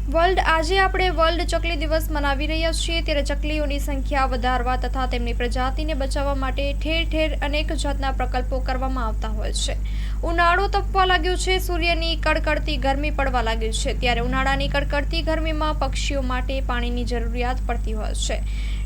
આજે આપણે વર્લ્ડ ચકલી દિવસ મનાવી રહ્યા છીએ, ત્યારે ચકલીઓની સંખ્યા વધારવા તથા તેમની પ્રજાતિને બચાવવા માટે ઠેર ઠેર અનેક જાતના પ્રકલ્પો કરવામાં આવતા હોય છે. ઉનાળો તપવા લાગ્યો છે, સૂર્યની કડકડતી ગરમી પડવા લાગી છે, ત્યારે ઉનાળાની કડકડતી ગરમીમાં પક્ષીઓ માટે પાણીની જરૂરિયાત પડતી હોય છે.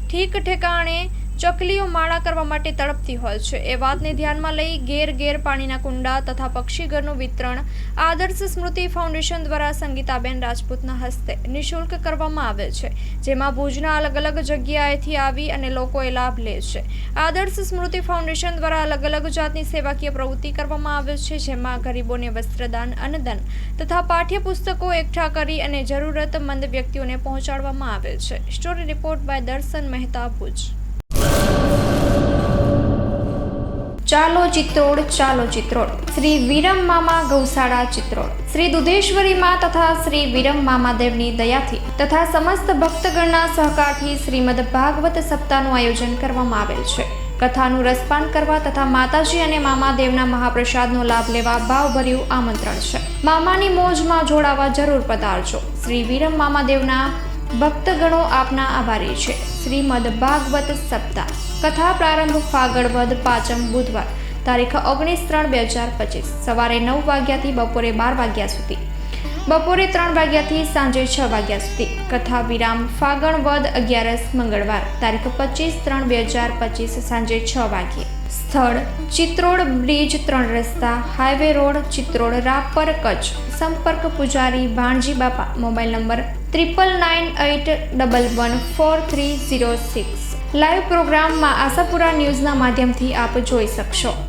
ઠીક ઠેકાણે ચકલીઓ માળા કરવા માટે તડપતી હોય છે. એ વાતને ધ્યાનમાં લઈ ઘેર ઘેર પાણીના કુંડા તથા પક્ષીઘરનું વિતરણ આદર્શ સ્મૃતિ ફાઉન્ડેશન દ્વારા સંગીતાબેન રાજપૂતના હસ્તે નિઃશુલ્ક કરવામાં આવે છે, જેમાં ભુજના અલગ અલગ જગ્યાએથી આવી અને લોકોએ લાભ લે છે. આદર્શ સ્મૃતિ ફાઉન્ડેશન દ્વારા અલગ અલગ જાતની સેવાકીય પ્રવૃત્તિ કરવામાં આવે છે, જેમાં ગરીબોને વસ્ત્રદાન, અન્નદાન તથા પાઠ્યપુસ્તકો એકઠા કરી અને જરૂરતમંદ વ્યક્તિઓને પહોંચાડવામાં આવે છે. સ્ટોરી રિપોર્ટ બાય દર્શન મહેતા, ભુજ. ચાલો ચિત્રોડ, ચાલો ચિત્રોડ. શ્રી વિરમ મામા ગૌશાળા ચિત્રોડ. શ્રી દુધેશ્વરી માં તથા શ્રી વિરમ મામાદેવની દયાથી તથા સમસ્ત ભક્તગણના સહકારથી શ્રીમદ ભાગવત સપ્તાહનું આયોજન કરવામાં આવેલ છે. કથાનું રસપાન કરવા તથા માતાજી અને મામાદેવના મહાપ્રસાદનો લાભ લેવા ભાવભર્યું આમંત્રણ છે. મામાની મોજમાં જોડાવા જરૂર પધારજો. શ્રી વિરમ મામાદેવના ભક્તગણો આપના આભારી છે. શ્રીમદ ભાગવત સપ્તાહ. કથા પ્રારંભ ફાગણ વદ 5મ બુધવાર તારીખ 19/3/2025 સવારે 9 વાગ્યાથી બપોરે 12 વાગ્યા સુધી, બપોરે 3 વાગ્યાથી સાંજે 6 વાગ્યા સુધી. કથા વિરામ ફાગણ વદ 11 મંગળવાર તારીખ 25/3/2025 સાંજે 6 વાગ્યે. સ્થળ ચિત્રોડ બ્રિજ 3 રસ્તા, હાઈવે રોડ, ચિત્રોડ, રાપર, કચ્છ. સંપર્ક પૂજારી ભાણજી બાપા. Mobile number 9998114306. લાઈવ પ્રોગ્રામમાં આશાપુરા ન્યૂઝના માધ્યમથી આપ જોઈ શકશો.